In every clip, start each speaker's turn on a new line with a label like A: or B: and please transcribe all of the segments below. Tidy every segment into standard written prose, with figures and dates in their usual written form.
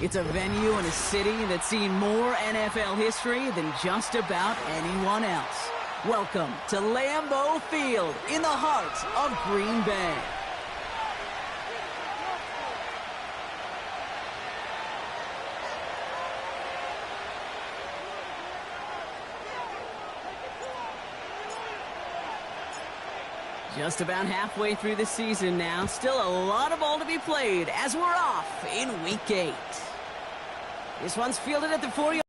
A: It's a venue in a city that's seen more NFL history than just about anyone else. Welcome to Lambeau Field in the heart of Green Bay. Just about halfway through the season now. Still a lot of ball to be played as we're off in Week 8. This one's fielded at the 40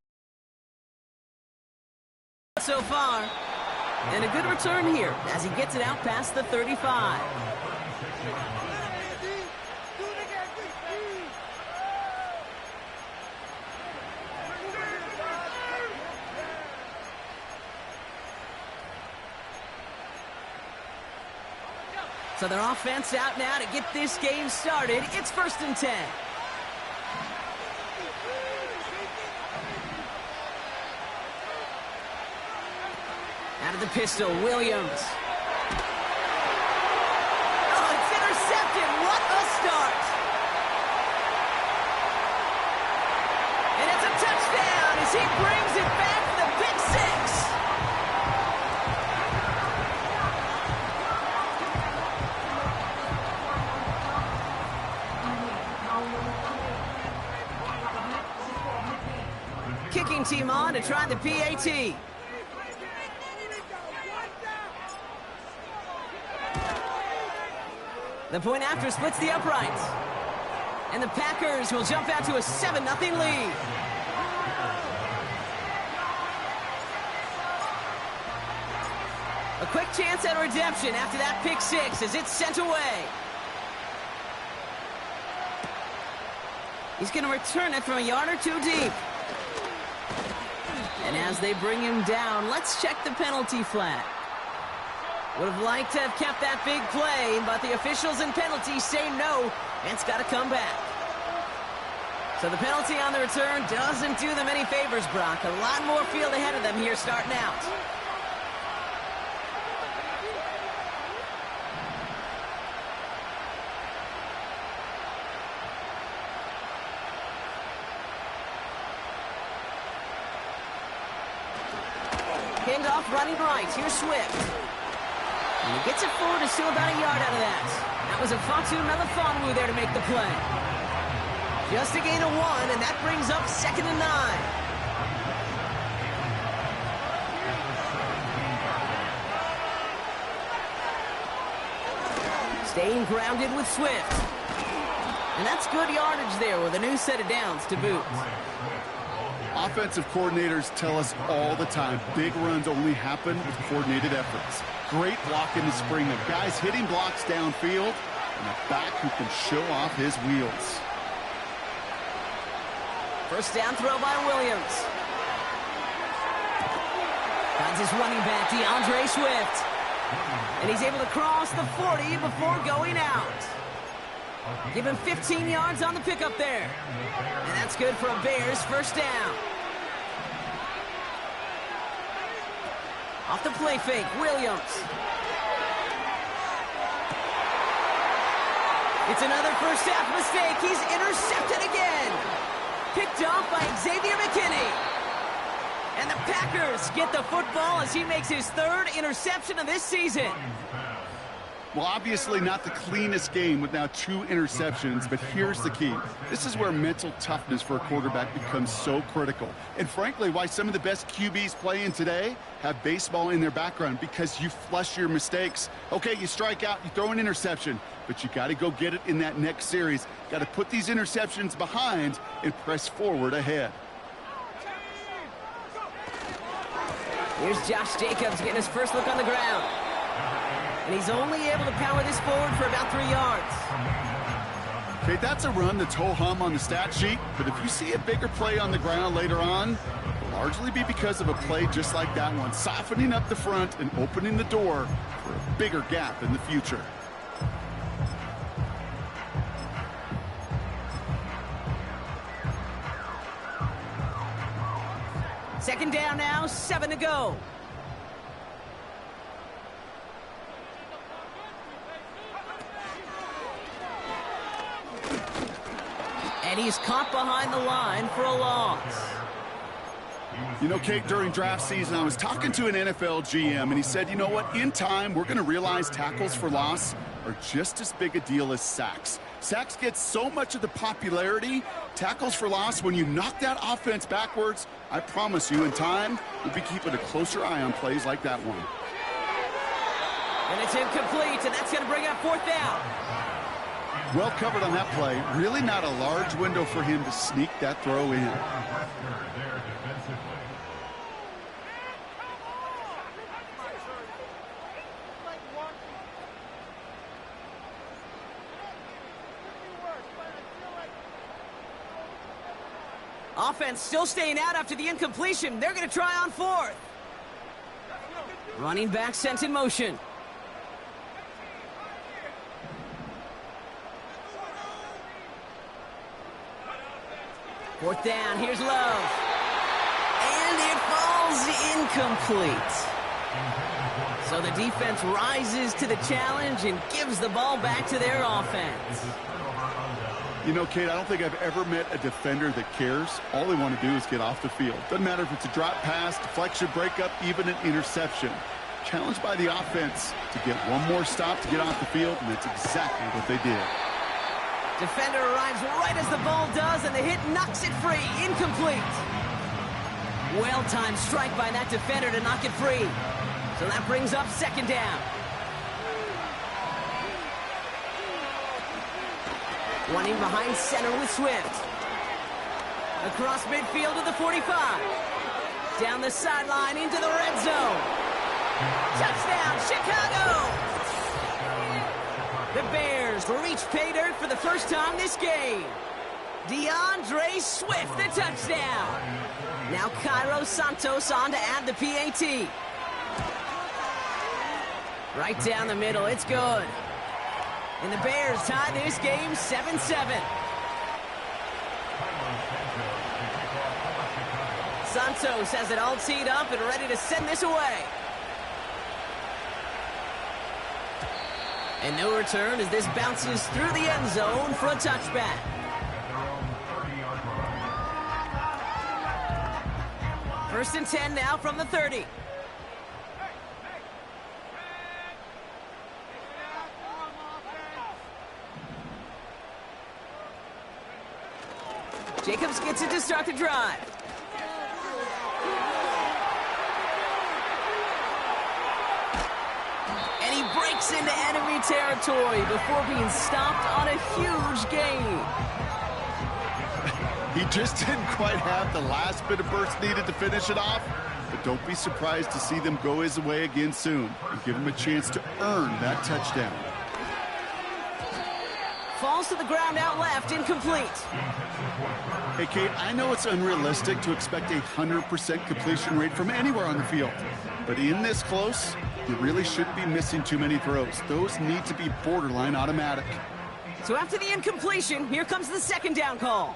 A: so far. And a good return here as he gets it out past the 35. So their offense out now to get this game started. It's 1st and 10. Out of the pistol, Williams. Oh, it's intercepted. What a start. And it's a touchdown as he brings it back for the pick six. Kicking team on to try the PAT. The point after splits the uprights. And the Packers will jump out to a 7-0 lead. A quick chance at redemption after that pick six as it's sent away. He's going to return it from a yard or two deep. And as they bring him down, let's check the penalty flag. Would have liked to have kept that big play, but the officials and penalties say no, and it's got to come back. So the penalty on the return doesn't do them any favors, Brock. A lot more field ahead of them here starting out. Pinned off running right. Here's Swift. And he gets it forward to still about a yard out of that. That was a Fatu Melifonwu there to make the play. Just a gain of 1, and that brings up 2nd and 9. Staying grounded with Swift. And that's good yardage there with a new set of downs to boot.
B: Offensive coordinators tell us all the time, big runs only happen with coordinated efforts. Great block in the spring of guys hitting blocks downfield and a back who can show off his wheels.
A: First down throw by Williams. Finds his running back, DeAndre Swift. And he's able to cross the 40 before going out. Give him 15 yards on the pickup there. And that's good for a Bears first down. Off the play fake, Williams. It's another first half mistake. He's intercepted again. Picked off by Xavier McKinney. And the Packers get the football as he makes his 3rd interception of this season.
B: Well, obviously not the cleanest game with now 2 interceptions, but here's the key. This is where mental toughness for a quarterback becomes so critical. And frankly, why some of the best QBs playing today have baseball in their background, because you flush your mistakes. Okay, you strike out, you throw an interception, but you got to go get it in that next series. Got to put these interceptions behind and press forward ahead.
A: Here's Josh Jacobs getting his first look on the ground. And he's only able to power this forward for about 3 yards.
B: Okay, that's a run that's ho-hum on the stat sheet, but if you see a bigger play on the ground later on, it'll largely be because of a play just like that one, softening up the front and opening the door for a bigger gap in the future.
A: Second down now, 7 to go. And he's caught behind the line for a loss.
B: You know, Kate, during draft season, I was talking to an NFL GM, and he said, you know what, in time, we're going to realize tackles for loss are just as big a deal as sacks. Sacks get so much of the popularity. Tackles for loss, when you knock that offense backwards, I promise you, in time, we'll be keeping a closer eye on plays like that one.
A: And it's incomplete, and that's going to bring up 4th down.
B: Well covered on that play. Really not a large window for him to sneak that throw in.
A: Offense still staying out after the incompletion. They're going to try on 4th. Running back sent in motion. Fourth down, here's Love. And it falls incomplete. So the defense rises to the challenge and gives the ball back to their offense.
B: You know, Kate, I don't think I've ever met a defender that cares. All they want to do is get off the field. Doesn't matter if it's a drop pass, deflection, breakup, even an interception. Challenged by the offense to get one more stop to get off the field, and that's exactly what they did.
A: Defender arrives right as the ball does, and the hit knocks it free. Incomplete. Well-timed strike by that defender to knock it free. So that brings up 2nd down. Running behind center with Swift. Across midfield to the 45. Down the sideline into the red zone. Touchdown, Chicago! The Bears reach pay dirt for the first time this game. DeAndre Swift, the touchdown. Now Cairo Santos on to add the PAT. Right down the middle, it's good. And the Bears tie this game 7-7. Santos has it all teed up and ready to send this away. And no return as this bounces through the end zone for a touchback. First and 10 now from the 30. Jacobs gets it to start the drive. And he breaks into enemy territory before being stopped on a huge gain.
B: He just didn't quite have the last bit of burst needed to finish it off. But don't be surprised to see them go his way again soon and give him a chance to earn that touchdown.
A: Falls to the ground out left, incomplete.
B: Hey, Kate, I know it's unrealistic to expect a 100% completion rate from anywhere on the field. But in this close, you really shouldn't be missing too many throws. Those need to be borderline automatic.
A: So after the incompletion, here comes the 2nd down call.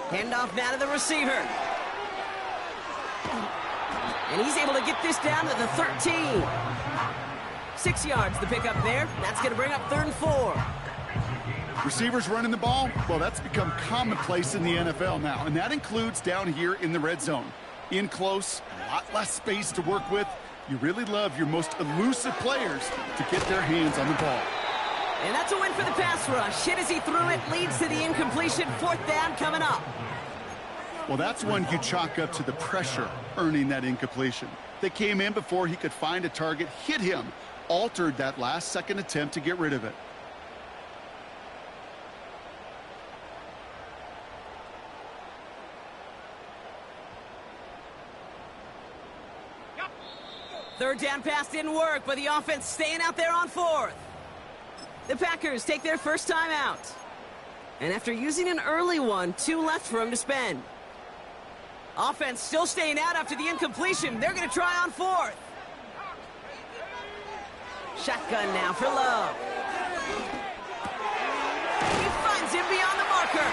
A: Handoff now to the receiver. And he's able to get this down to the 13. 6 yards the pickup there. That's going to bring up 3rd and 4.
B: Receivers running the ball, well, that's become commonplace in the NFL now, and that includes down here in the red zone. In close, a lot less space to work with. You really love your most elusive players to get their hands on the ball.
A: And that's a win for the pass rush. Hit as he threw it, leads to the incompletion. 4th down coming up.
B: Well, that's one you chalk up to the pressure earning that incompletion. They came in before he could find a target, hit him, altered that last-second attempt to get rid of it.
A: Third down pass didn't work, but the offense staying out there on 4th. The Packers take their first time out. And after using an early one, 2 left for him to spend. Offense still staying out after the incompletion. They're going to try on 4th. Shotgun now for Love. He finds him beyond the marker.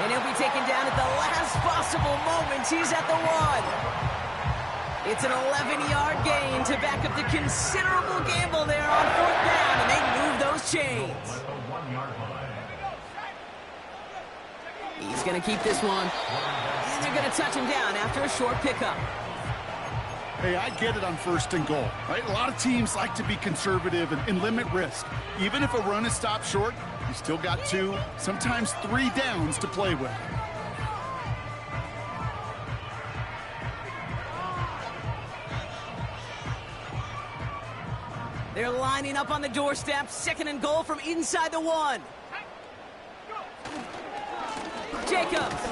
A: And he'll be taken down at the last possible moment. He's at the 1. It's an 11-yard gain to back up the considerable gamble there on 4th down, and they move those chains. He's going to keep this one, and they're going to touch him down after a short pickup.
B: Hey, I get it on 1st and goal, right? A lot of teams like to be conservative and limit risk. Even if a run is stopped short, you still got 2, sometimes 3 downs to play with.
A: They're lining up on the doorstep, 2nd and goal from inside the 1. Jacobs.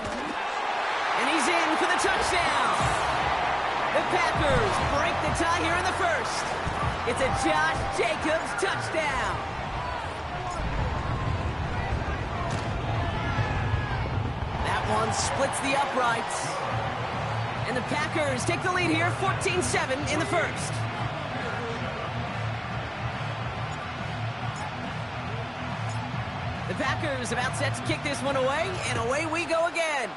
A: And he's in for the touchdown. The Packers break the tie here in the 1st. It's a Josh Jacobs touchdown. That one splits the uprights. And the Packers take the lead here, 14-7 in the 1st. The Packers about set to kick this one away, and away we go again.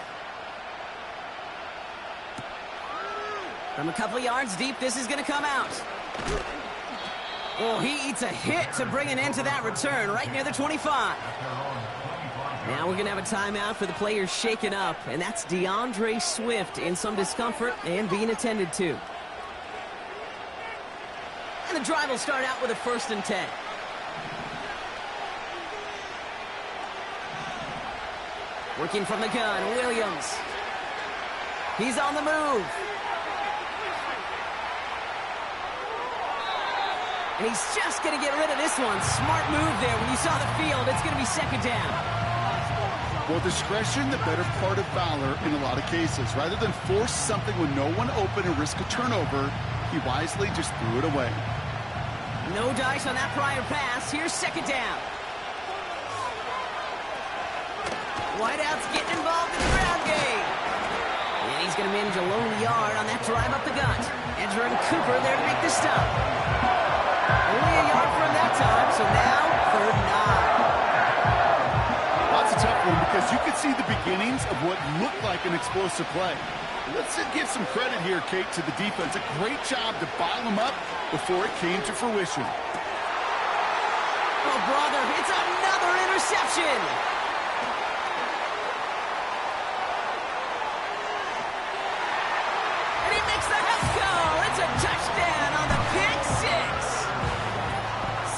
A: From a couple yards deep, this is going to come out. Oh, he eats a hit to bring an end to that return right near the 25. Now we're going to have a timeout for the players shaken up, and that's DeAndre Swift in some discomfort and being attended to. And the drive will start out with a 1st and 10. Working from the gun, Williams. He's on the move. And he's just going to get rid of this one. Smart move there. When you saw the field, it's going to be 2nd down.
B: Well, discretion, the better part of valor in a lot of cases. Rather than force something when no one open and risk a turnover, he wisely just threw it away.
A: No dice on that prior pass. Here's 2nd down. Whiteout's getting involved in the ground game. And he's going to manage a lone yard on that drive up the gut. Edgerrin Cooper there to make the stop. Only a yard for him that time, so now 3rd and 9.
B: That's a tough one because you could see the beginnings of what looked like an explosive play. Let's give some credit here, Kate, to the defense. A great job to bottle them up before it came to fruition.
A: Oh, brother, it's another interception. Touchdown on the pick 6.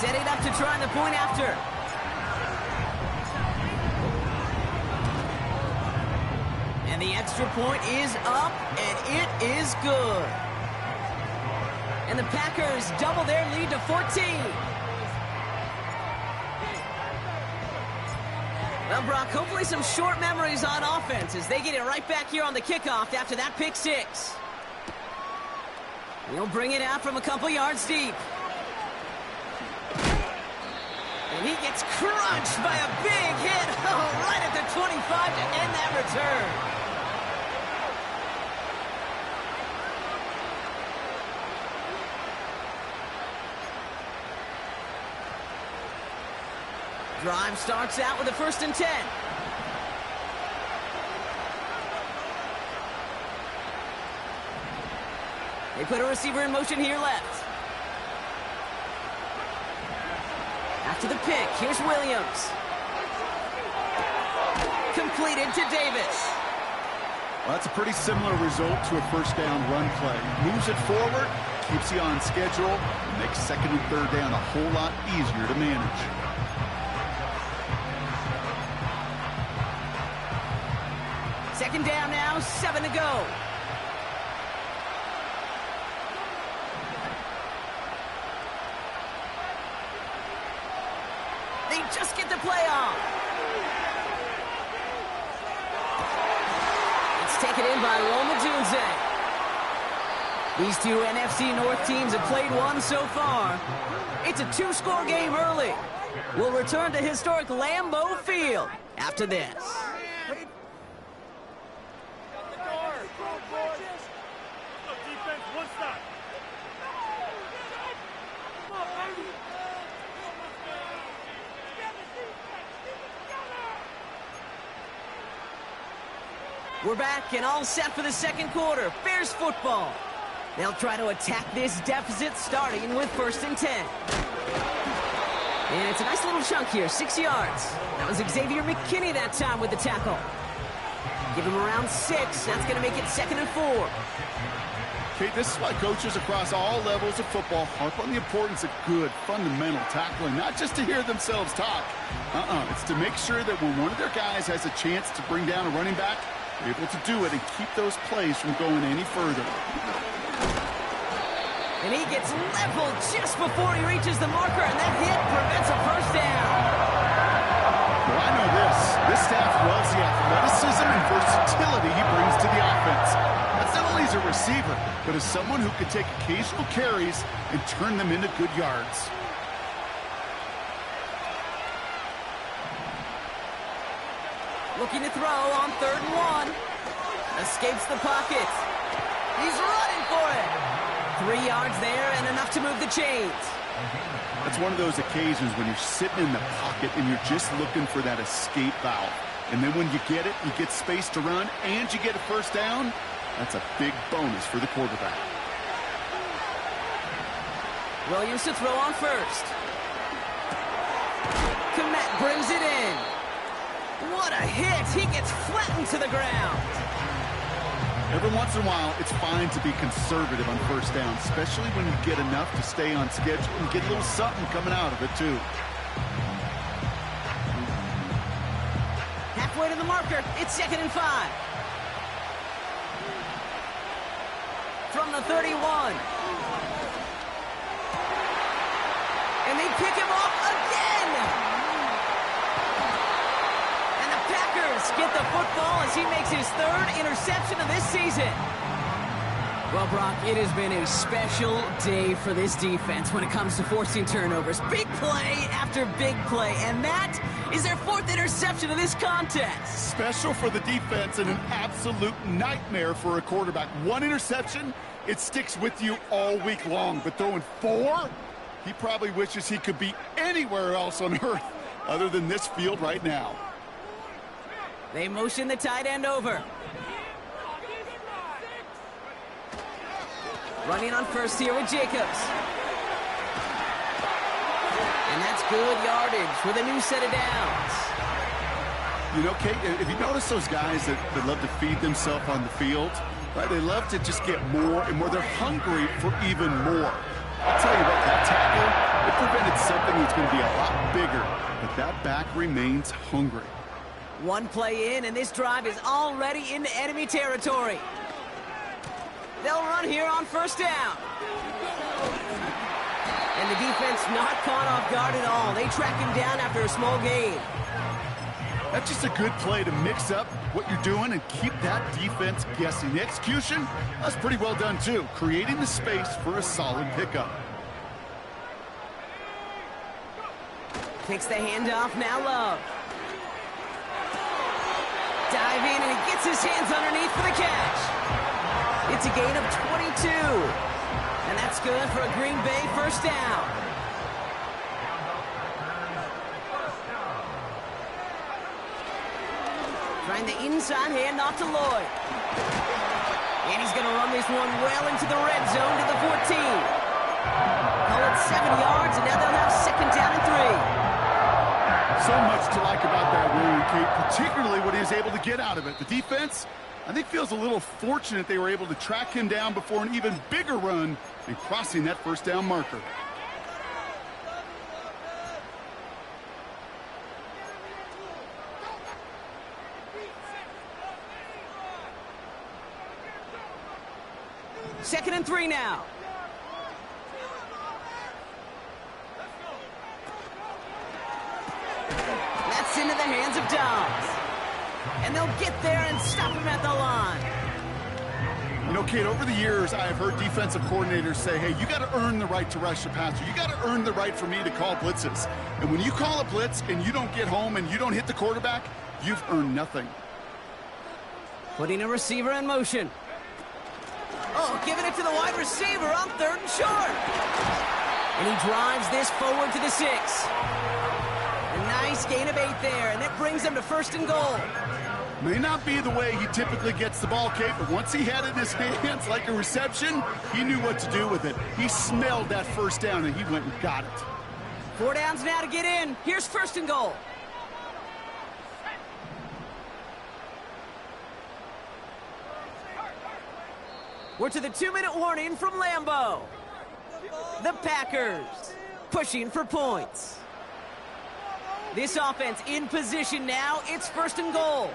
A: Setting up to try the point after. And the extra point is up, and it is good. And the Packers double their lead to 14. Well, Brock, hopefully some short memories on offense as they get it right back here on the kickoff after that pick 6. He'll bring it out from a couple yards deep. And he gets crunched by a big hit. Oh, right at the 25 to end that return. Drive starts out with a 1st and 10. They put a receiver in motion here left. After the pick, here's Williams. Completed to Davis.
B: Well, that's a pretty similar result to a 1st down run play. Moves it forward, keeps you on schedule, makes 2nd and 3rd down a whole lot easier to manage.
A: Second down now, 7 to go. They just get the play off. It's taken in by Roma Dunze. These two NFC North teams have played one so far. It's a 2-score game early. We'll return to historic Lambeau Field after this. We're back and all set for the 2nd quarter. Bears football. They'll try to attack this deficit starting with 1st and 10. And it's a nice little chunk here, 6 yards. That was Xavier McKinney that time with the tackle. Give him around 6. That's going to make it 2nd and 4.
B: Okay, this is why coaches across all levels of football harp on the importance of good, fundamental tackling, not just to hear themselves talk. It's to make sure that when one of their guys has a chance to bring down a running back, they're able to do it and keep those plays from going any further.
A: And he gets leveled just before he reaches the marker, and that hit prevents a 1st down.
B: Well, I know this. This staff loves the athleticism and versatility he brings to the offense. That's not only as a receiver, but as someone who can take occasional carries and turn them into good yards.
A: Looking to throw on 3rd and 1. Escapes the pocket. He's running for it. 3 yards there and enough to move the chains.
B: That's one of those occasions when you're sitting in the pocket and you're just looking for that escape valve. And then when you get it, you get space to run, and you get a 1st down. That's a big bonus for the quarterback.
A: Williams to throw on 1st. Kmet brings it in. What a hit! He gets flattened to the ground.
B: Every once in a while, it's fine to be conservative on 1st down, especially when you get enough to stay on schedule and get a little something coming out of it, too.
A: Halfway to the marker, it's 2nd and 5. From the 31. And they pick him off again! Get the football as he makes his 3rd interception of this season. Well, Brock, it has been a special day for this defense when it comes to forcing turnovers. Big play after big play, and that is their 4th interception of this contest.
B: Special for the defense and an absolute nightmare for a quarterback. 1 interception, it sticks with you all week long, but throwing 4, he probably wishes he could be anywhere else on earth other than this field right now.
A: They motion the tight end over. Running on 1st here with Jacobs. And that's good yardage with a new set of downs.
B: You know, Kate, if you notice those guys that love to feed themselves on the field, right? They love to just get more and more. They're hungry for even more. I'll tell you what, that tackle, it prevented something that's going to be a lot bigger, but that back remains hungry.
A: 1 play in, and this drive is already into enemy territory. They'll run here on 1st down. And the defense not caught off guard at all. They track him down after a small gain.
B: That's just a good play to mix up what you're doing and keep that defense guessing. The execution, that's pretty well done too, creating the space for a solid pickup.
A: Takes the handoff, now Love. Dive in, and he gets his hands underneath for the catch. It's a gain of 22. And that's good for a Green Bay 1st down. Trying the inside handoff to Lloyd. And he's going to run this one well into the red zone to the 14. Call it 7 yards, and now they'll have 2nd down and 3.
B: So much to like about that run, Kate, particularly what he was able to get out of it. The defense, I think, feels a little fortunate they were able to track him down before an even bigger run and crossing that 1st down marker.
A: Second and 3 now. That's into the hands of Dobbs. And they'll get there and stop him at the line.
B: You know, Kate, over the years, I have heard defensive coordinators say, hey, you got to earn the right to rush the passer. You got to earn the right for me to call blitzes. And when you call a blitz and you don't get home and you don't hit the quarterback, you've earned nothing.
A: Putting a receiver in motion. Oh, giving it to the wide receiver on 3rd and short. And he drives this forward to the 6. A nice gain of 8 there, and that brings them to 1st and goal.
B: May not be the way he typically gets the ball, Kate, but once he had it in his hands like a reception, he knew what to do with it. He smelled that first down, and he went and got it.
A: 4 downs now to get in. Here's 1st and goal. We're to the 2-minute warning from Lambeau. The Packers pushing for points. This offense in position now. It's 1st and goal.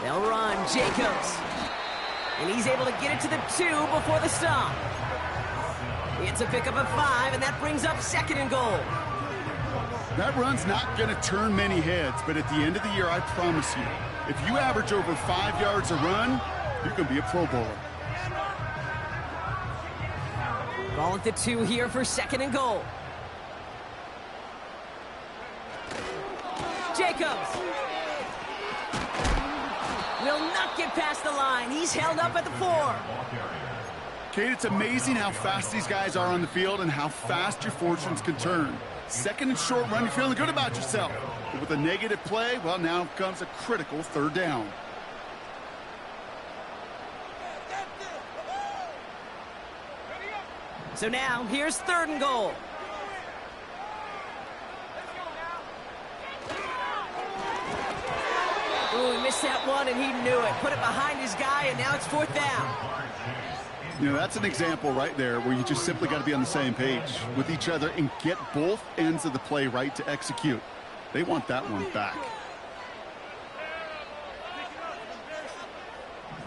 A: They'll run. Jacobs. And he's able to get it to the 2 before the stop. It's a pickup of 5, and that brings up 2nd and goal.
B: That run's not going to turn many heads, but at the end of the year, I promise you, if you average over 5 yards a run, you're going to be a Pro Bowler.
A: Ball at the 2 here for 2nd and goal. Jacobs will not get past the line. He's held up at the 4.
B: Kate, it's amazing how fast these guys are on the field and how fast your fortunes can turn. 2nd and short run, you're feeling good about yourself. But with a negative play, well, now comes a critical 3rd down.
A: So now, here's 3rd and goal. Ooh, he missed that one, and he knew it. Put it behind his guy, and now it's 4th down.
B: You know, that's an example right there where you just simply got to be on the same page with each other and get both ends of the play right to execute. They want that one back.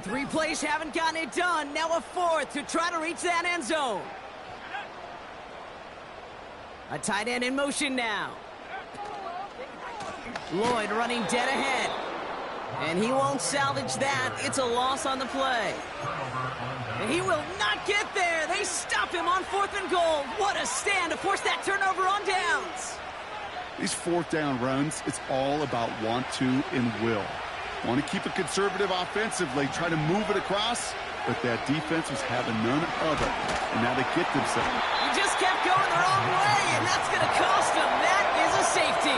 A: 3 plays haven't gotten it done. Now a 4th to try to reach that end zone. A tight end in motion now. Lloyd running dead ahead. And he won't salvage that. It's a loss on the play. And he will not get there. They stop him on 4th and goal. What a stand to force that turnover on downs.
B: These 4th down runs, it's all about want to and will. Want to keep it conservative offensively, try to move it across, but that defense was having none of it. And now they get themselves.
A: He just kept going the wrong way, and that's going to cost him. That is a safety.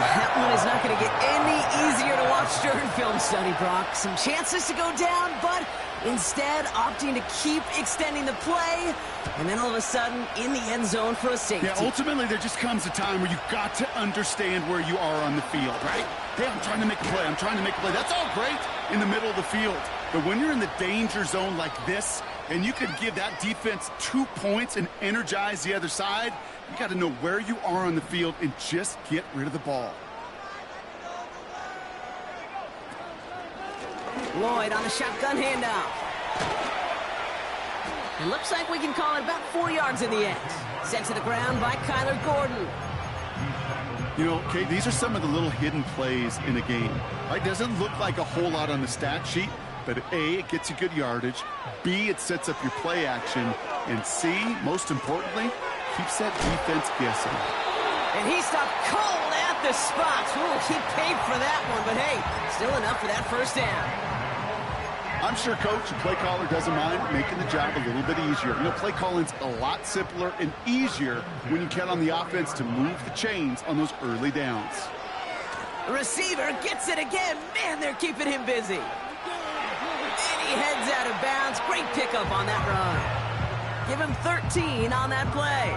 A: That one is not going to get any easier to watch during film study, Brock. Some chances to go down, but instead opting to keep extending the play, and then all of a sudden in the end zone for a safety.
B: Yeah, ultimately there just comes a time where you've got to understand where you are on the field, right? Hey, I'm trying to make a play. I'm trying to make a play. That's all great in the middle of the field. But when you're in the danger zone like this, and you can give that defense 2 points and energize the other side, you got to know where you are on the field and just get rid of the ball.
A: Lloyd on the shotgun handoff. It looks like we can call it about 4 yards in the end. Sent to the ground by Kyler Gordon.
B: You know, Kate, these are some of the little hidden plays in a game. Right? Doesn't look like a whole lot on the stat sheet, but A, it gets you good yardage. B, it sets up your play action. And C, most importantly, keeps that defense guessing.
A: And he stopped cold at the spot. Ooh, he paid for that one, but hey, still enough for that 1st down.
B: I'm sure Coach and play caller doesn't mind making the job a little bit easier. You know, play calling's a lot simpler and easier when you count on the offense to move the chains on those early downs.
A: The receiver gets it again. Man, they're keeping him busy. And he heads out of bounds. Great pickup on that run. Give him 13 on that play.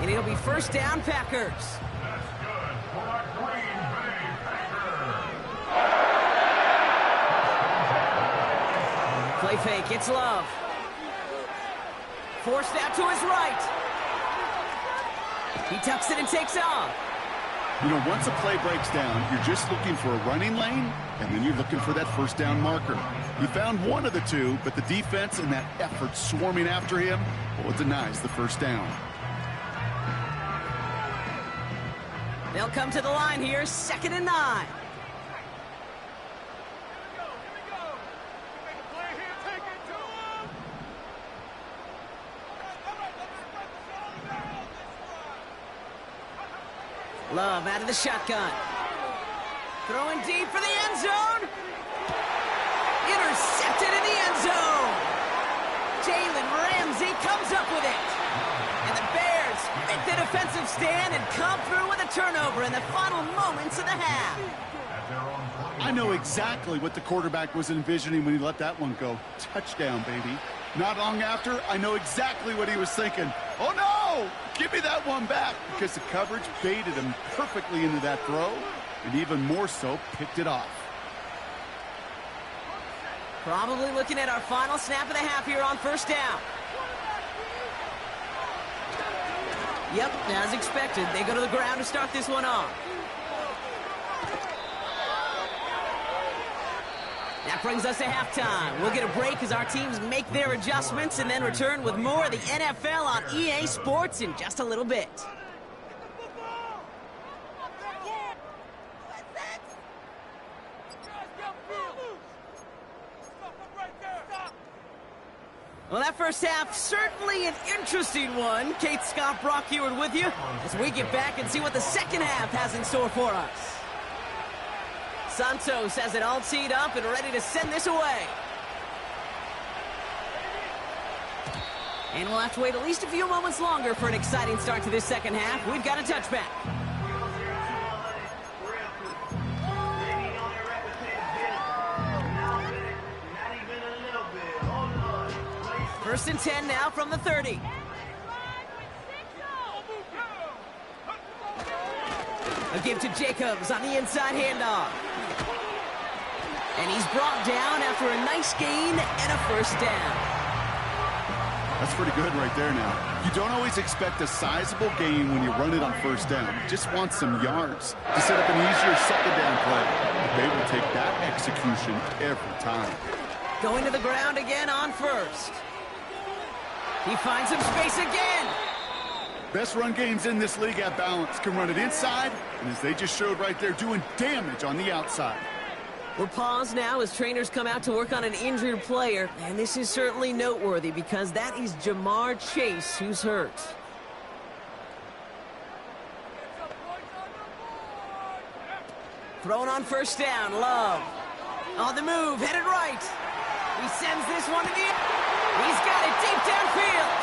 A: And it'll be 1st down, Packers. Play fake, it's Love. Forced out to his right. He tucks it and takes off.
B: You know, once a play breaks down, you're just looking for a running lane, and then you're looking for that 1st down marker. He found one of the two, but the defense and that effort swarming after him, well, it denies the 1st down.
A: They'll come to the line here, 2nd and 9. Love out of the shotgun. Throwing deep for the end zone. Intercepted in the end zone. Jalen Ramsey comes up with it. And the Bears split the defensive stand and come through with a turnover in the final moments of the half.
B: I know exactly what the quarterback was envisioning when he let that one go. Touchdown, baby. Not long after, I know exactly what he was thinking. Oh, no! Give me that one back, because the coverage baited him perfectly into that throw, and even more so, picked it off.
A: Probably looking at our final snap of the half here on first down. Yep, as expected, they go to the ground to start this one off. That brings us to halftime. We'll get a break as our teams make their adjustments and then return with more of the NFL on EA Sports in just a little bit. Well, that first half, certainly an interesting one. Kate Scott Brock Heward with you as we get back and see what the second half has in store for us. Santos has it all teed up and ready to send this away. And we'll have to wait at least a few moments longer for an exciting start to this second half. We've got a touchback. First and 10 now from the 30. A give to Jacobs on the inside handoff. And he's brought down after a nice gain and a first down.
B: That's pretty good right there now. You don't always expect a sizable gain when you run it on first down. You just want some yards to set up an easier second down play. But they will take that execution every time.
A: Going to the ground again on first. He finds some space again.
B: Best run games in this league at balance. Can run it inside, and as they just showed right there, doing damage on the outside.
A: We're paused now as trainers come out to work on an injured player, and this is certainly noteworthy because that is Jamar Chase who's hurt. Thrown on first down, Love. On the move, headed right. He sends this one to the... He's got it deep downfield.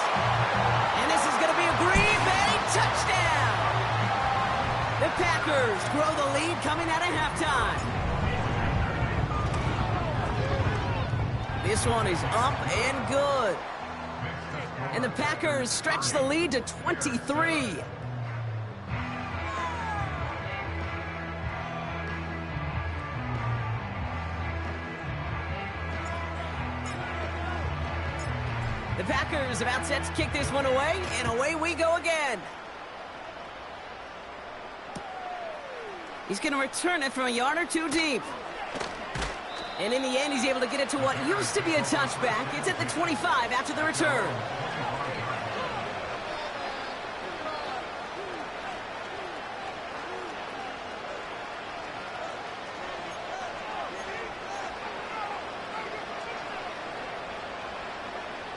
A: And this is going to be a Green Bay touchdown. The Packers grow the lead coming out of halftime. This one is up and good. And the Packers stretch the lead to 23. The Packers about set to kick this one away, and away we go again. He's going to return it from a yard or two deep. And in the end, he's able to get it to what used to be a touchback. It's at the 25 after the return.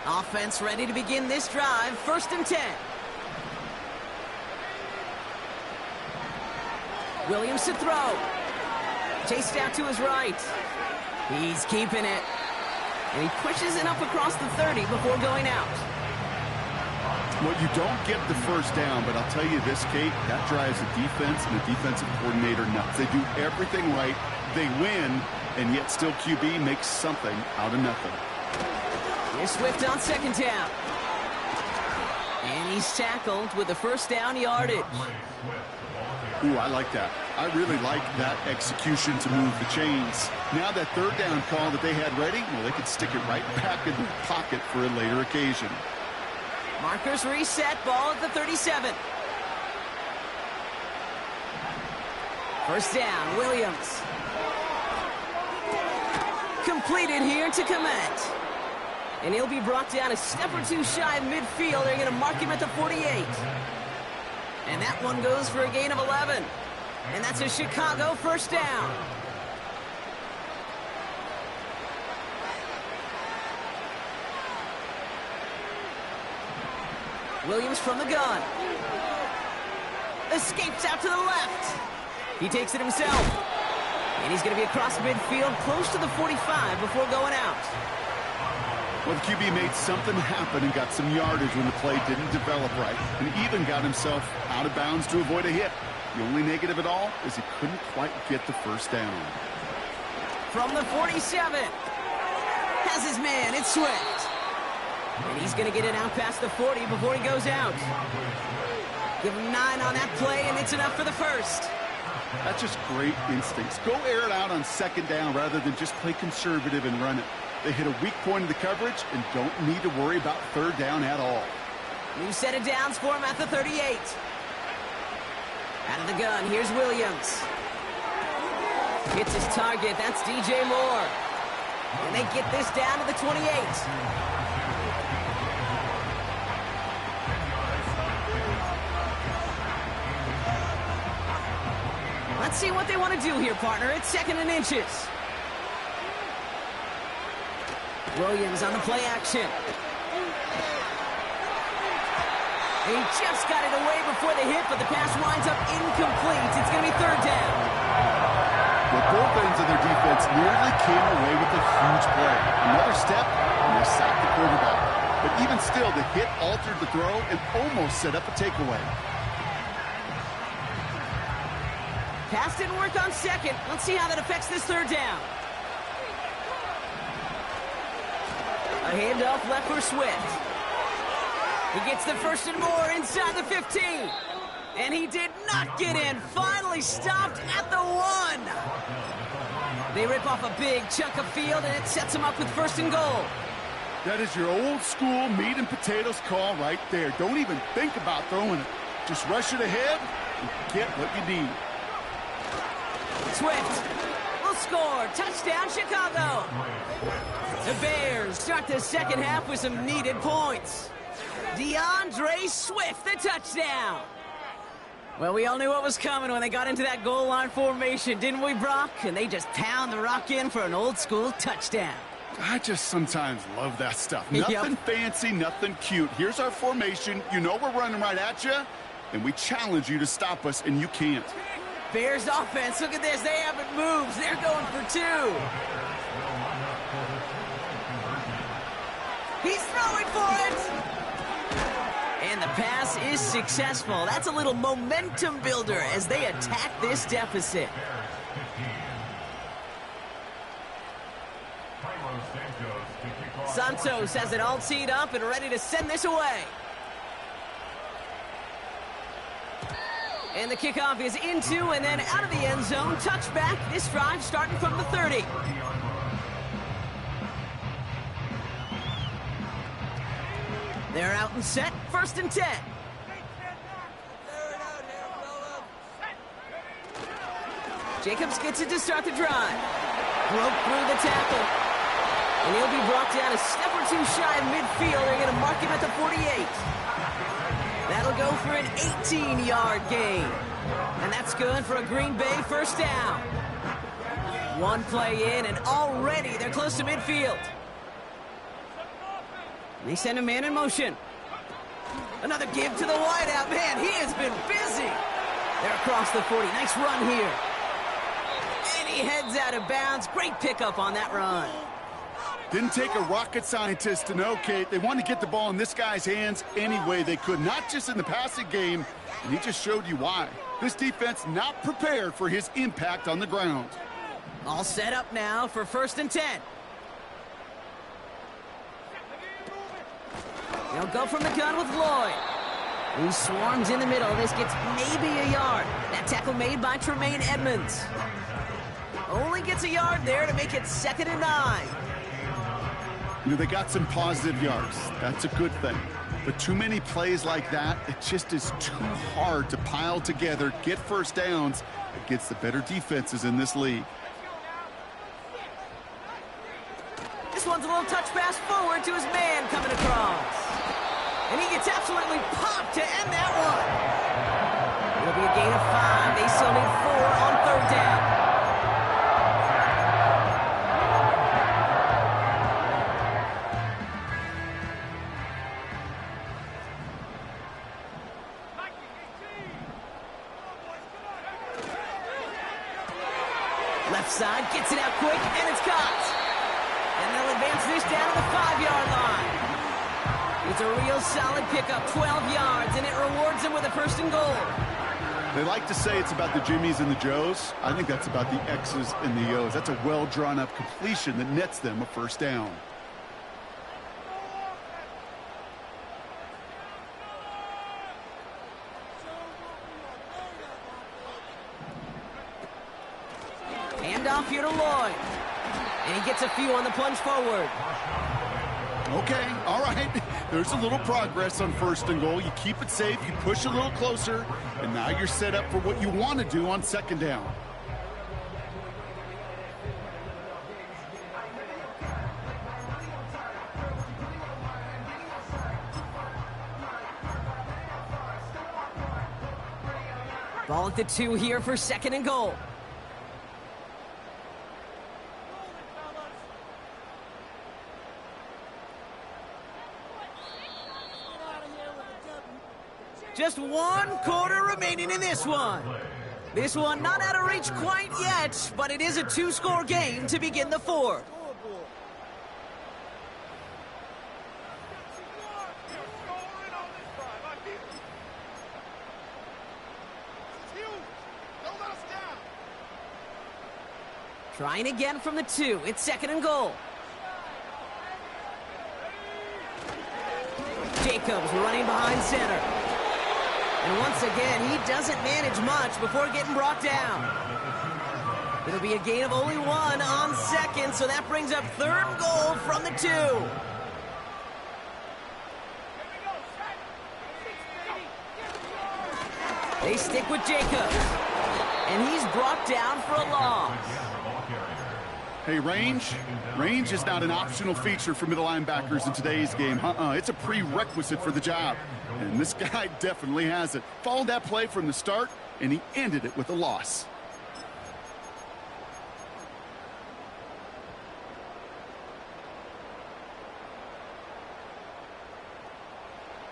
A: Offense ready to begin this drive. First and 10. Williams to throw. Chased out to his right. He's keeping it. And he pushes it up across the 30 before going out.
B: Well, you don't get the first down, but I'll tell you this, Kate, that drives the defense and the defensive coordinator nuts. They do everything right. They win, and yet still QB makes something out of nothing.
A: Here's Swift on second down. And he's tackled with the first down yardage.
B: Ooh, I like that. I really like that execution to move the chains. Now that third down call that they had ready, well, they could stick it right back in their pocket for a later occasion.
A: Markers reset, ball at the 37. First down, Williams. Completed here to Kmet. And he'll be brought down a step or two shy of midfield. They're going to mark him at the 48. And that one goes for a gain of 11. And that's a Chicago first down. Williams from the gun. Escapes out to the left. He takes it himself. And he's going to be across midfield, close to the 45 before going out.
B: Well, the QB made something happen and got some yardage when the play didn't develop right, and even got himself out of bounds to avoid a hit. The only negative at all is he couldn't quite get the first down.
A: From the 47, has his man, it's Swift. And he's going to get it out past the 40 before he goes out. Give him 9 on that play, and it's enough for the first.
B: That's just great instincts. Go air it out on second down rather than just play conservative and run it. They hit a weak point in the coverage and don't need to worry about third down at all.
A: New set of downs for him at the 38. Out of the gun, here's Williams. Hits his target, that's DJ Moore. And they get this down to the 28. Let's see what they want to do here, partner. It's 2nd and inches. Williams on the play action. He just got it away before the hit, but the pass winds up incomplete. It's going to be 3rd down.
B: Well, both ends of their defense nearly came away with a huge play. Another step, and they sacked the quarterback. But even still, the hit altered the throw and almost set up a takeaway.
A: Pass didn't work on 2nd. Let's see how that affects this 3rd down. A handoff left for Swift. He gets the 1st and more inside the 15. And he did not get in. Finally stopped at the 1. They rip off a big chunk of field, and it sets them up with 1st and goal.
B: That is your old school meat and potatoes call right there. Don't even think about throwing it. Just rush it ahead and get what you need.
A: Swift will score. Touchdown, Chicago. The Bears start the 2nd half with some needed points. DeAndre Swift, the touchdown. Well, we all knew what was coming when they got into that goal line formation, didn't we, Brock? And they just pound the rock in for an old-school touchdown.
B: I just sometimes love that stuff. Nothing fancy, nothing cute. Here's our formation. You know we're running right at you, and we challenge you to stop us, and you can't.
A: Bears offense, look at this. They haven't moved. They're going for 2. He's throwing for it. And the pass is successful. That's a little momentum builder as they attack this deficit. Santos has it all teed up and ready to send this away. And the kickoff is into and then out of the end zone. Touchback, this drive starting from the 30. They're out and set, 1st and 10. Jacobs gets it to start the drive. Broke through the tackle. And he'll be brought down a step or 2 shy of midfield. They're going to mark him at the 48. That'll go for an 18-yard gain. And that's good for a Green Bay 1st down. 1 play in, and already they're close to midfield. They send a man in motion. Another give to the wideout. Man, he has been busy. They're across the 40. Nice run here. And he heads out of bounds. Great pickup on that run.
B: Didn't take a rocket scientist to know, Kate. They wanted to get the ball in this guy's hands any way they could, not just in the passing game, and he just showed you why. This defense not prepared for his impact on the ground.
A: All set up now for 1st and 10. They'll go from the gun with Lloyd, who swarms in the middle. This gets maybe a yard. That tackle made by Tremaine Edmonds. Only gets a yard there to make it 2nd and 9.
B: You know, they got some positive yards. That's a good thing. But too many plays like that, it just is too hard to pile together, get 1st downs against the better defenses in this league.
A: This one's a little touch pass forward to his man coming across. And he gets absolutely popped to end that one. It'll be a gain of 5. They still need 4 on 3rd down. Left side, gets it out quick, and it's caught. And they'll advance this down to the 5-yard line. It's a real solid pickup, 12 yards, and it rewards him with a 1st and goal.
B: They like to say it's about the Jimmies and the Joes. I think that's about the X's and the O's. That's a well-drawn-up completion that nets them a 1st down.
A: Handoff here to Lloyd. And he gets a few on the plunge forward.
B: Okay, all right. There's a little progress on 1st and goal. You keep it safe, you push a little closer, and now you're set up for what you want to do on 2nd down.
A: Ball at the 2 here for 2nd and goal. Just 1 quarter remaining in this one. This one not out of reach quite yet, but it is a 2-score game to begin the 4th. Trying again from the 2. It's 2nd and goal. Jacobs running behind center. And once again, he doesn't manage much before getting brought down. It'll be a gain of only 1 on 2nd, so that brings up 3rd and goal from the 2. They stick with Jacobs. And he's brought down for a loss.
B: Hey, range is not an optional feature for middle linebackers in today's game. It's a prerequisite for the job. And this guy definitely has it. Followed that play from the start, and he ended it with a loss.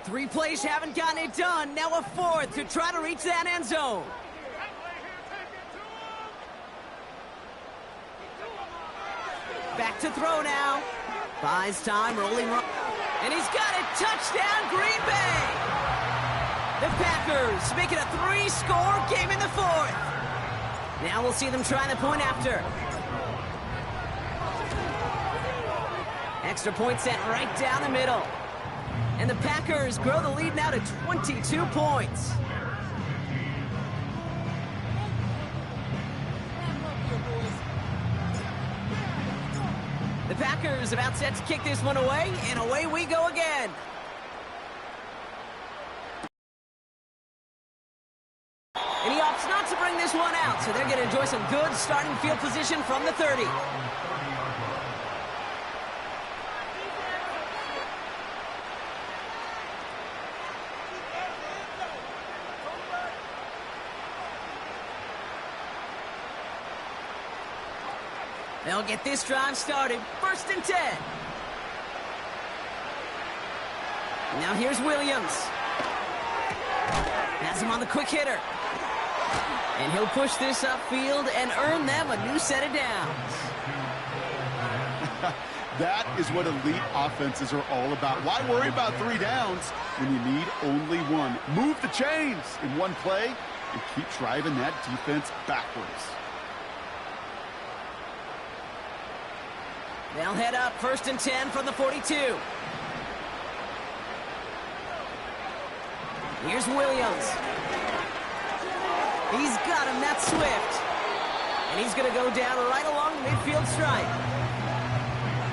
A: Three plays haven't gotten it done. Now a 4th to try to reach that end zone. Back to throw now. Buys time, rolling. And he's got it. Touchdown, Green Bay. The Packers make it a 3-score game in the 4th. Now we'll see them try the point after. Extra point set right down the middle. And the Packers grow the lead now to 22 points. The Packers about set to kick this one away, and away we go again. And he opts not to bring this one out, so they're going to enjoy some good starting field position from the 30. They'll get this drive started. 1st and 10. Now here's Williams. Has him on the quick hitter. And he'll push this upfield and earn them a new set of downs.
B: That is what elite offenses are all about. Why worry about 3 downs when you need only 1? Move the chains in one play and keep driving that defense backwards.
A: They'll head up 1st and 10 from the 42. Here's Williams. He's got him. That's Swift. And he's going to go down right along the midfield stripe.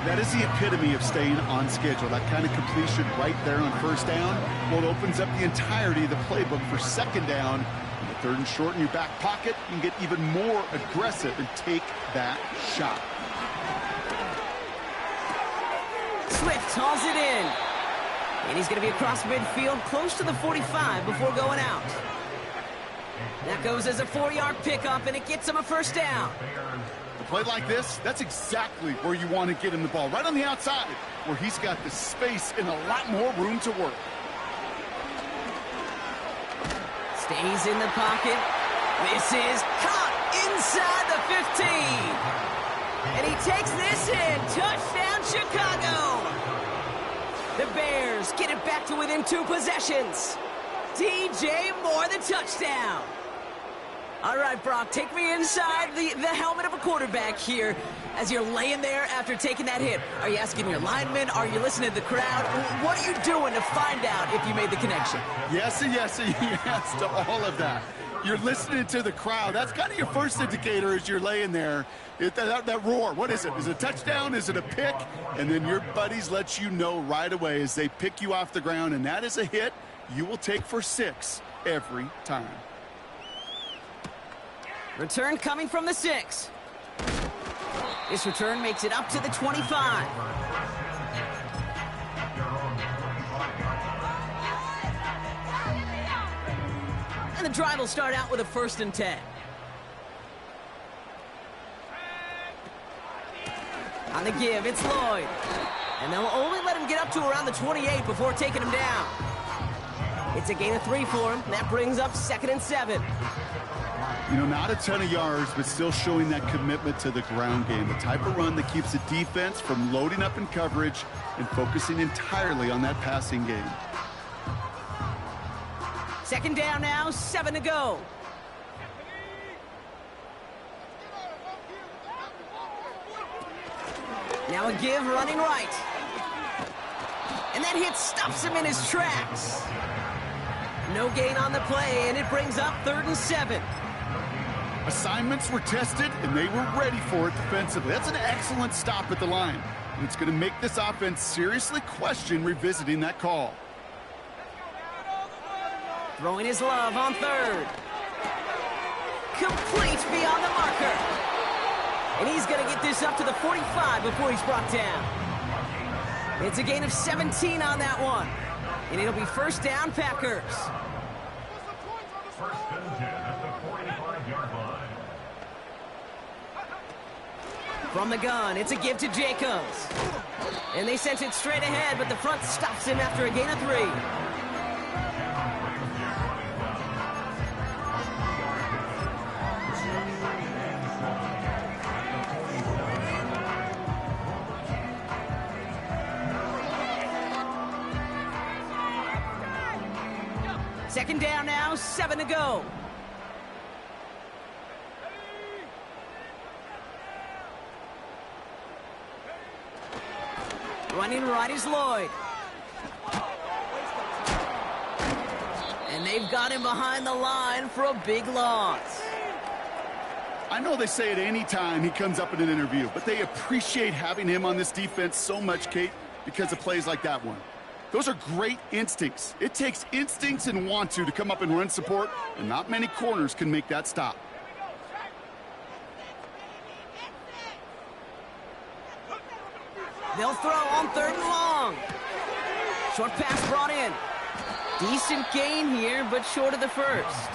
B: That is the epitome of staying on schedule. That kind of completion right there on 1st down. Well, it opens up the entirety of the playbook for 2nd down. In the 3rd and short in your back pocket, you can get even more aggressive and take that shot.
A: Swift hauls it in. And he's going to be across midfield close to the 45 before going out. That goes as a 4-yard pickup, and it gets him a 1st down.
B: A play like this, that's exactly where you want to get him the ball. Right on the outside, where he's got the space and a lot more room to work.
A: Stays in the pocket. This is caught inside the 15. And he takes this in. Touchdown, Chicago. The Bears Packers get it back to within 2 possessions. DJ Moore, the touchdown. All right, Brock, take me inside the helmet of a quarterback here as you're laying there after taking that hit. Are you asking your linemen? Are you listening to the crowd? What are you doing to find out if you made the connection?
B: Yes and yes and yes to all of that. You're listening to the crowd. That's kind of your first indicator as you're laying there. That roar, what is it? Is it a touchdown? Is it a pick? And then your buddies let you know right away as they pick you off the ground, and that is a hit you will take for 6 every time.
A: Return coming from the 6. This return makes it up to the 25. And the drive will start out with a 1st and 10. On the give, it's Lloyd. And they'll only let him get up to around the 28 before taking him down. It's a gain of 3 for him. That brings up 2nd and 7.
B: You know, not a ton of yards, but still showing that commitment to the ground game. The type of run that keeps the defense from loading up in coverage and focusing entirely on that passing game.
A: 2nd down now, 7 to go. Now a give running right. And that hit stops him in his tracks. No gain on the play, and it brings up 3rd and 7.
B: Assignments were tested, and they were ready for it defensively. That's an excellent stop at the line. And it's going to make this offense seriously question revisiting that call.
A: Throwing his love on 3rd. Complete beyond the marker. And he's going to get this up to the 45 before he's brought down. It's a gain of 17 on that one. And it'll be 1st down, Packers. From the gun, it's a give to Jacobs. And they sent it straight ahead, but the front stops him after a gain of 3. Second down now, 7 to go. Running right is Lloyd. And they've got him behind the line for a big loss.
B: I know they say it any time he comes up in an interview, but they appreciate having him on this defense so much, Kate, because of plays like that one. Those are great instincts. It takes instincts and want to come up and run support, and not many corners can make that stop.
A: They'll throw on 3rd and long. Short pass brought in. Decent gain here, but short of the 1st.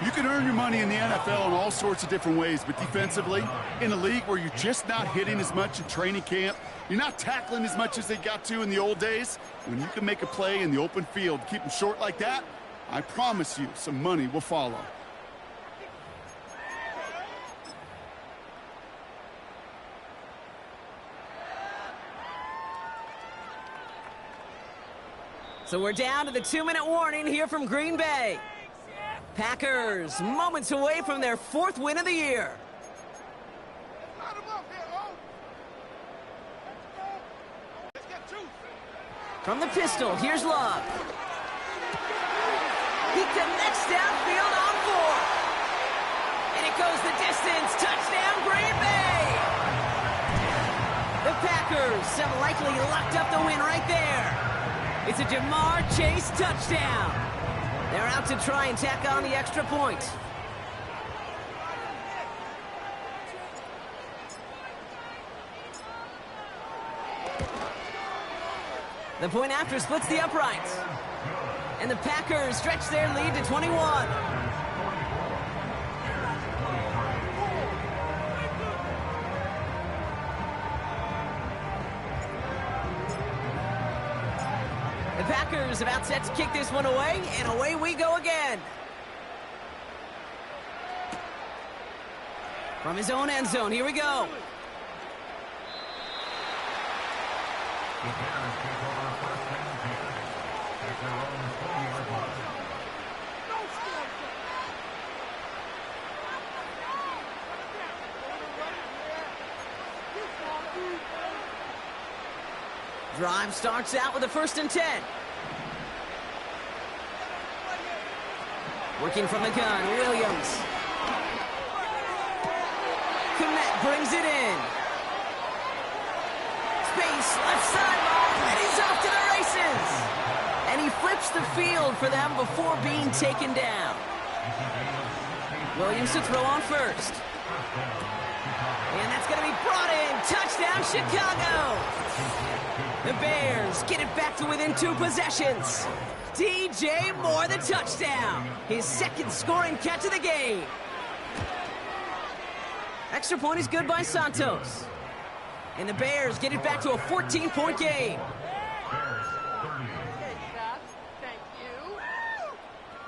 B: You can earn your money in the NFL in all sorts of different ways, but defensively, in a league where you're just not hitting as much in training camp, you're not tackling as much as they got to in the old days, when you can make a play in the open field, keep them short like that, I promise you some money will follow.
A: So we're down to the 2-minute warning here from Green Bay. Packers moments away from their 4th win of the year. From the pistol, here's Love. He connects downfield on 4. And it goes the distance. Touchdown, Green Bay! The Packers have likely locked up the win right there. It's a Jamar Chase touchdown. They're out to try and tack on the extra point. The point after splits the uprights. And the Packers stretch their lead to 21. The Packers about set to kick this one away, and away we go again. From his own end zone, here we go. Drive starts out with a 1st and 10. Working from the gun, Williams. Kmet brings it in. Space, left sideline, and he's off to the races. And he flips the field for them before being taken down. Williams to throw on first. And that's going to be brought in. Touchdown, Chicago. The Bears get it back to within 2 possessions. DJ Moore, the touchdown. His 2nd scoring catch of the game. Extra point is good by Santos. And the Bears get it back to a 14-point game.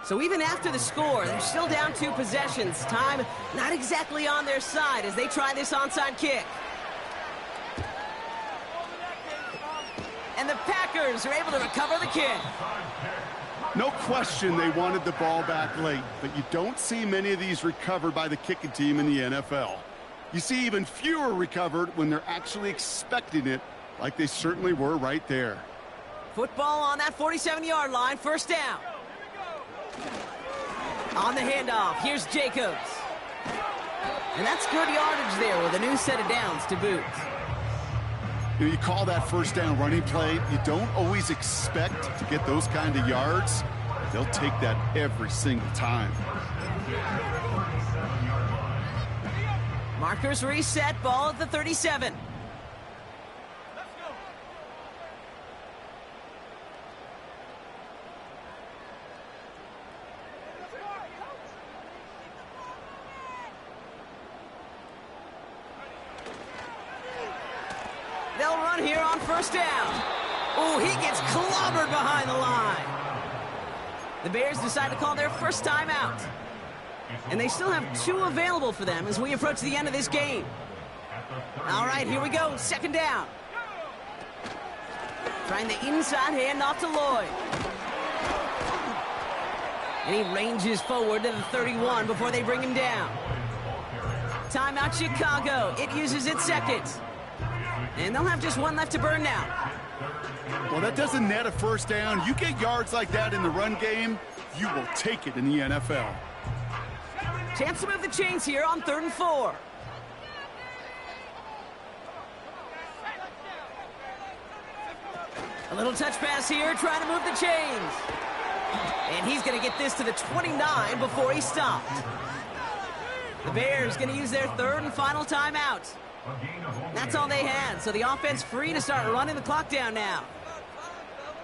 A: So even after the score, they're still down 2 possessions. Time not exactly on their side as they try this onside kick. And the Packers are able to recover the kick.
B: No question they wanted the ball back late, but you don't see many of these recovered by the kicking team in the NFL. You see even fewer recovered when they're actually expecting it, like they certainly were right there.
A: Football on that 47-yard line, 1st down. On the handoff, here's Jacobs. And that's good yardage there with a new set of downs to boot.
B: You call that 1st down running play, you don't always expect to get those kind of yards. They'll take that every single time.
A: Markers reset, ball at the 37. They'll run here on 1st down. Oh, he gets clobbered behind the line. The Bears decide to call their 1st timeout. And they still have 2 available for them as we approach the end of this game. All right, here we go, 2nd down. Trying the inside handoff to Lloyd. And he ranges forward to the 31 before they bring him down. Timeout Chicago. It uses its 2nd. And they'll have just 1 left to burn now.
B: Well, that doesn't net a 1st down. You get yards like that in the run game, you will take it in the NFL.
A: Chance to move the chains here on 3rd and 4. A little touch pass here, trying to move the chains. And he's going to get this to the 29 before he stopped. The Bears going to use their 3rd and final timeout. That's all they had, so the offense free to start running the clock down now.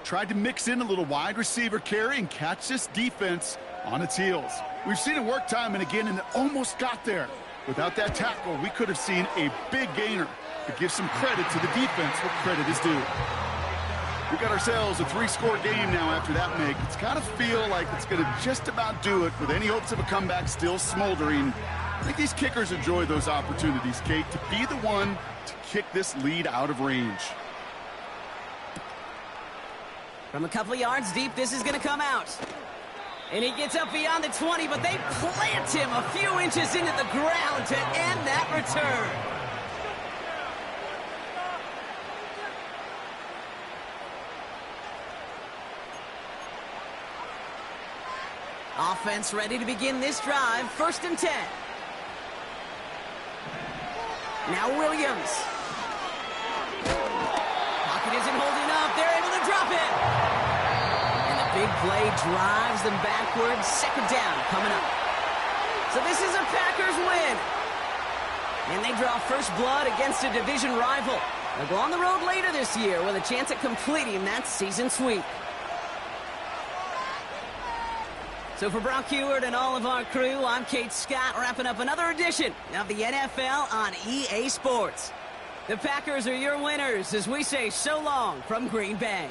B: Tried to mix in a little wide receiver carry and catch this defense on its heels. We've seen it work time and again, and it almost got there. Without that tackle, we could have seen a big gainer. But give some credit to the defense where credit is due. We got ourselves a 3-score game now after that make. It's got to feel like it's going to just about do it with any hopes of a comeback still smoldering. I think these kickers enjoy those opportunities, Kate, to be the one to kick this lead out of range.
A: From a couple of yards deep, this is going to come out. And he gets up beyond the 20, but they plant him a few inches into the ground to end that return. Offense ready to begin this drive, 1st and 10. Now Williams. Pocket isn't holding up. They're able to drop it. And the big play drives them backwards. 2nd down coming up. So this is a Packers win. And they draw first blood against a division rival. They'll go on the road later this year with a chance at completing that season sweep. So for Brock Huard and all of our crew, I'm Kate Scott, wrapping up another edition of the NFL on EA Sports. The Packers are your winners as we say so long from Green Bay.